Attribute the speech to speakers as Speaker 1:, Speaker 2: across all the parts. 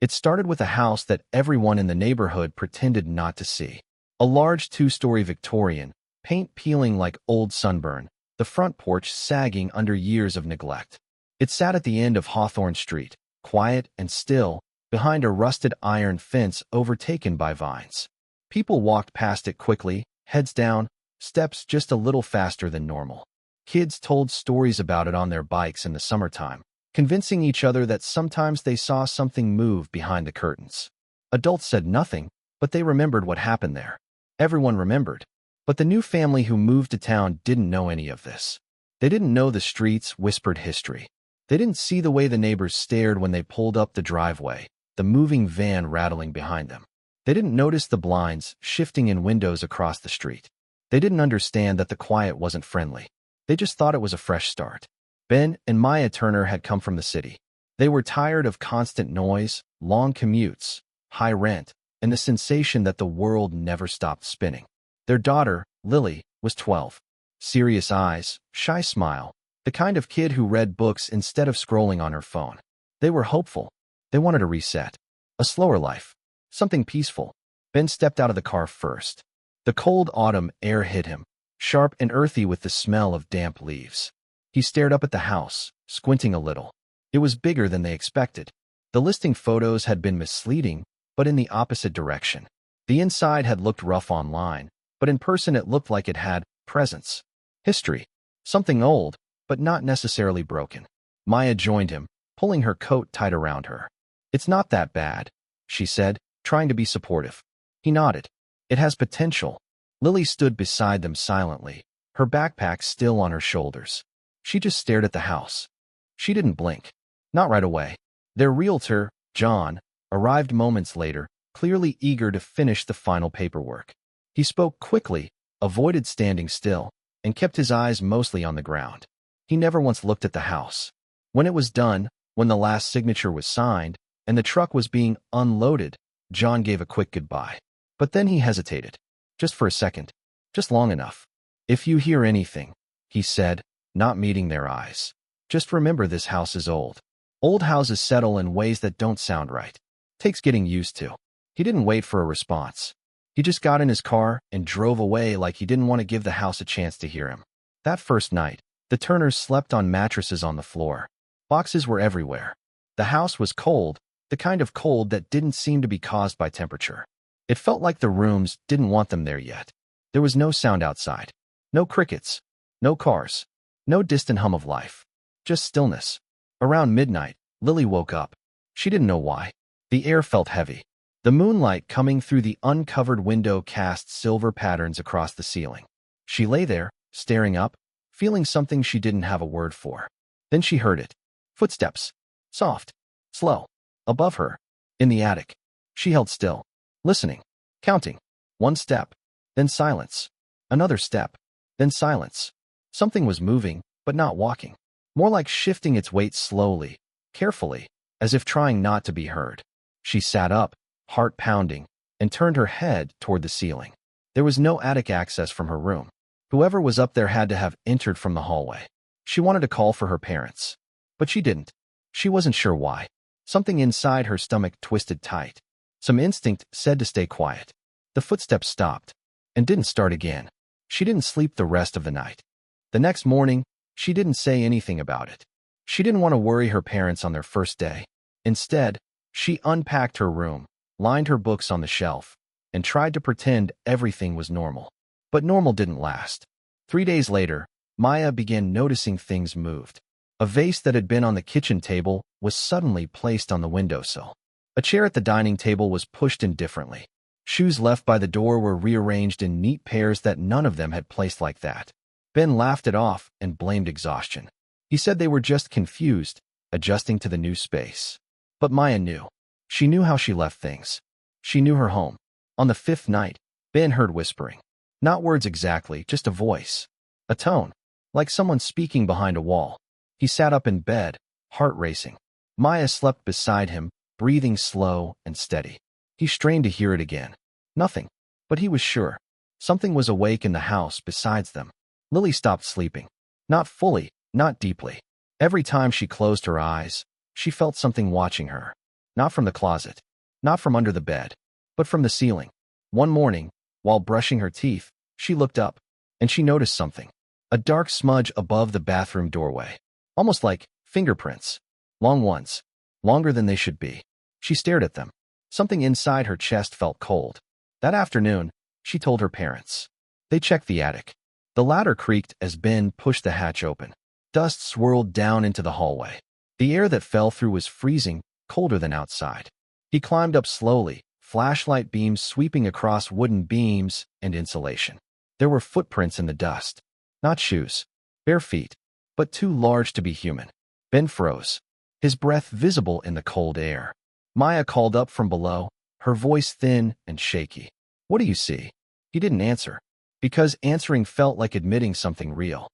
Speaker 1: It started with a house that everyone in the neighborhood pretended not to see. A large two-story Victorian, paint peeling like old sunburn, the front porch sagging under years of neglect. It sat at the end of Hawthorne Street, quiet and still, behind a rusted iron fence overtaken by vines. People walked past it quickly, heads down, steps just a little faster than normal. Kids told stories about it on their bikes in the summertime, convincing each other that sometimes they saw something move behind the curtains. Adults said nothing, but they remembered what happened there. Everyone remembered. But the new family who moved to town didn't know any of this. They didn't know the streets whispered history. They didn't see the way the neighbors stared when they pulled up the driveway, the moving van rattling behind them. They didn't notice the blinds shifting in windows across the street. They didn't understand that the quiet wasn't friendly. They just thought it was a fresh start. Ben and Maya Turner had come from the city. They were tired of constant noise, long commutes, high rent, and the sensation that the world never stopped spinning. Their daughter, Lily, was 12. Serious eyes, shy smile, the kind of kid who read books instead of scrolling on her phone. They were hopeful. They wanted a reset. A slower life. Something peaceful. Ben stepped out of the car first. The cold autumn air hit him, sharp and earthy with the smell of damp leaves. He stared up at the house, squinting a little. It was bigger than they expected. The listing photos had been misleading, but in the opposite direction. The inside had looked rough online, but in person it looked like it had presence. History. Something old, but not necessarily broken. Maya joined him, pulling her coat tight around her. "It's not that bad," she said, trying to be supportive. He nodded. "It has potential." Lily stood beside them silently, her backpack still on her shoulders. She just stared at the house. She didn't blink. Not right away. Their realtor, John, arrived moments later, clearly eager to finish the final paperwork. He spoke quickly, avoided standing still, and kept his eyes mostly on the ground. He never once looked at the house. When it was done, when the last signature was signed, and the truck was being unloaded, John gave a quick goodbye. But then he hesitated. Just for a second. Just long enough. "If you hear anything," he said, not meeting their eyes, "just remember this house is old. Old houses settle in ways that don't sound right. Takes getting used to." He didn't wait for a response. He just got in his car and drove away like he didn't want to give the house a chance to hear him. That first night, the Turners slept on mattresses on the floor. Boxes were everywhere. The house was cold, the kind of cold that didn't seem to be caused by temperature. It felt like the rooms didn't want them there yet. There was no sound outside. No crickets. No cars. No distant hum of life. Just stillness. Around midnight, Lily woke up. She didn't know why. The air felt heavy. The moonlight coming through the uncovered window cast silver patterns across the ceiling. She lay there, staring up, feeling something she didn't have a word for. Then she heard it. Footsteps. Soft. Slow. Above her. In the attic. She held still. Listening. Counting. One step. Then silence. Another step. Then silence. Something was moving, but not walking. More like shifting its weight slowly, carefully, as if trying not to be heard. She sat up, heart pounding, and turned her head toward the ceiling. There was no attic access from her room. Whoever was up there had to have entered from the hallway. She wanted to call for her parents, but she didn't. She wasn't sure why. Something inside her stomach twisted tight. Some instinct said to stay quiet. The footsteps stopped, and didn't start again. She didn't sleep the rest of the night. The next morning, she didn't say anything about it. She didn't want to worry her parents on their first day. Instead, she unpacked her room, lined her books on the shelf, and tried to pretend everything was normal. But normal didn't last. 3 days later, Maya began noticing things moved. A vase that had been on the kitchen table was suddenly placed on the windowsill. A chair at the dining table was pushed in differently. Shoes left by the door were rearranged in neat pairs that none of them had placed like that. Ben laughed it off and blamed exhaustion. He said they were just confused, adjusting to the new space. But Maya knew. She knew how she left things. She knew her home. On the 5th night, Ben heard whispering. Not words exactly, just a voice. A tone. Like someone speaking behind a wall. He sat up in bed, heart racing. Maya slept beside him, breathing slow and steady. He strained to hear it again. Nothing. But he was sure. Something was awake in the house besides them. Lily stopped sleeping. Not fully, not deeply. Every time she closed her eyes, she felt something watching her. Not from the closet, not from under the bed, but from the ceiling. One morning, while brushing her teeth, she looked up, and she noticed something. A dark smudge above the bathroom doorway. Almost like fingerprints. Long ones. Longer than they should be. She stared at them. Something inside her chest felt cold. That afternoon, she told her parents. They checked the attic. The ladder creaked as Ben pushed the hatch open. Dust swirled down into the hallway. The air that fell through was freezing, colder than outside. He climbed up slowly, flashlight beams sweeping across wooden beams and insulation. There were footprints in the dust. Not shoes. Bare feet. But too large to be human. Ben froze. His breath visible in the cold air. Maya called up from below, her voice thin and shaky. "What do you see?" He didn't answer, because answering felt like admitting something real.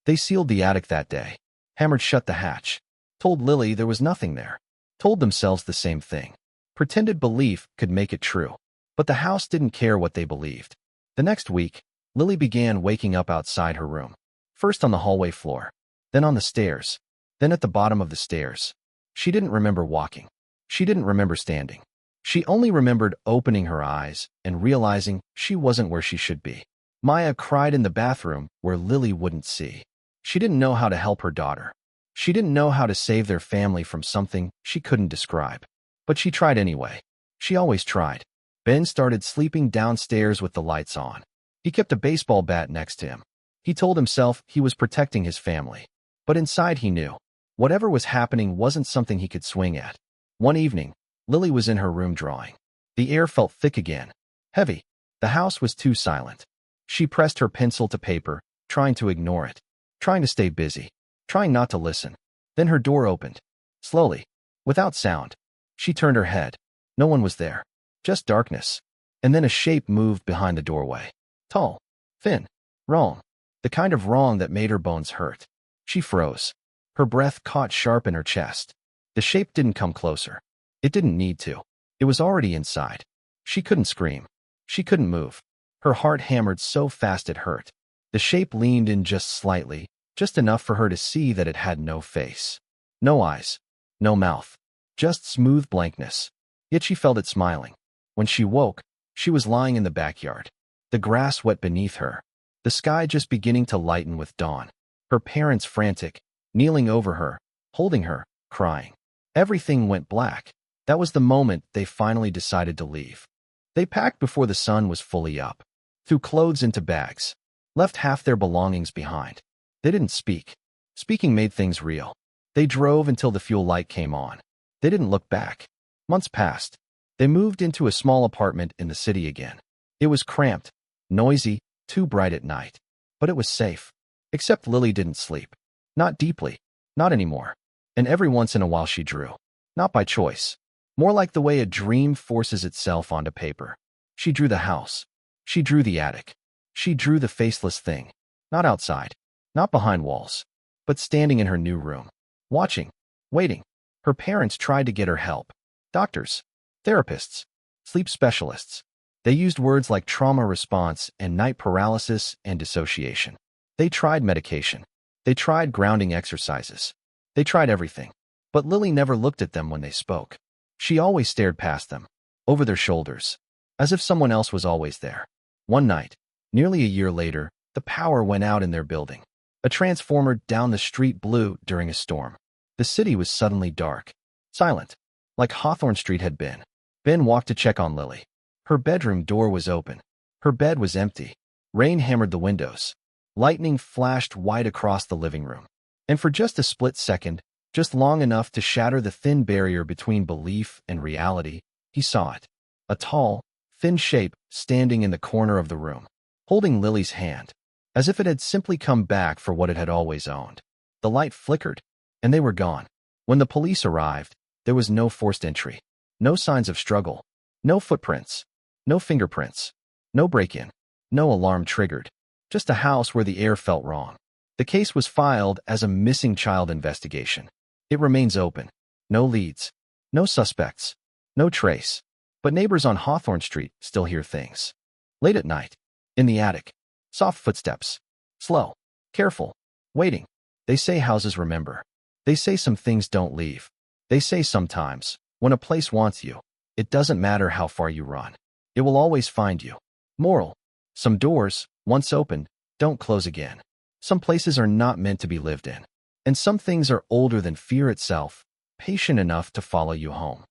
Speaker 1: They sealed the attic that day, hammered shut the hatch, told Lily there was nothing there, told themselves the same thing. Pretended belief could make it true, but the house didn't care what they believed. The next week, Lily began waking up outside her room, first on the hallway floor, then on the stairs, then at the bottom of the stairs. She didn't remember walking. She didn't remember standing. She only remembered opening her eyes and realizing she wasn't where she should be. Maya cried in the bathroom where Lily wouldn't see. She didn't know how to help her daughter. She didn't know how to save their family from something she couldn't describe. But she tried anyway. She always tried. Ben started sleeping downstairs with the lights on. He kept a baseball bat next to him. He told himself he was protecting his family. But inside he knew. Whatever was happening wasn't something he could swing at. One evening, Lily was in her room drawing. The air felt thick again. Heavy. The house was too silent. She pressed her pencil to paper, trying to ignore it. Trying to stay busy. Trying not to listen. Then her door opened. Slowly. Without sound. She turned her head. No one was there. Just darkness. And then a shape moved behind the doorway. Tall. Thin. Wrong. The kind of wrong that made her bones hurt. She froze. Her breath caught sharp in her chest. The shape didn't come closer. It didn't need to. It was already inside. She couldn't scream. She couldn't move. Her heart hammered so fast it hurt. The shape leaned in just slightly, just enough for her to see that it had no face. No eyes. No mouth. Just smooth blankness. Yet she felt it smiling. When she woke, she was lying in the backyard. The grass wet beneath her. The sky just beginning to lighten with dawn. Her parents frantic, kneeling over her, holding her, crying. Everything went black. That was the moment they finally decided to leave. They packed before the sun was fully up. Threw clothes into bags. Left half their belongings behind. They didn't speak. Speaking made things real. They drove until the fuel light came on. They didn't look back. Months passed. They moved into a small apartment in the city again. It was cramped, noisy, too bright at night. But it was safe. Except Lily didn't sleep. Not deeply. Not anymore. And every once in a while she drew. Not by choice. More like the way a dream forces itself onto paper. She drew the house. She drew the attic. She drew the faceless thing. Not outside. Not behind walls. But standing in her new room. Watching. Waiting. Her parents tried to get her help. Doctors. Therapists. Sleep specialists. They used words like trauma response and night paralysis and dissociation. They tried medication. They tried grounding exercises. They tried everything. But Lily never looked at them when they spoke. She always stared past them, over their shoulders, as if someone else was always there. One night, nearly a year later, the power went out in their building. A transformer down the street blew during a storm. The city was suddenly dark, silent, like Hawthorne Street had been. Ben walked to check on Lily. Her bedroom door was open. Her bed was empty. Rain hammered the windows. Lightning flashed white across the living room. And for just a split second, just long enough to shatter the thin barrier between belief and reality, he saw it. A tall, thin shape standing in the corner of the room, holding Lily's hand, as if it had simply come back for what it had always owned. The light flickered, and they were gone. When the police arrived, there was no forced entry, no signs of struggle, no footprints, no fingerprints, no break-in, no alarm triggered, just a house where the air felt wrong. The case was filed as a missing child investigation. It remains open. No leads. No suspects. No trace. But neighbors on Hawthorne Street still hear things. Late at night. In the attic. Soft footsteps. Slow. Careful. Waiting. They say houses remember. They say some things don't leave. They say sometimes, When a place wants you, it doesn't matter how far you run. It will always find you. Moral: some doors, once opened, don't close again. Some places are not meant to be lived in. And some things are older than fear itself, patient enough to follow you home.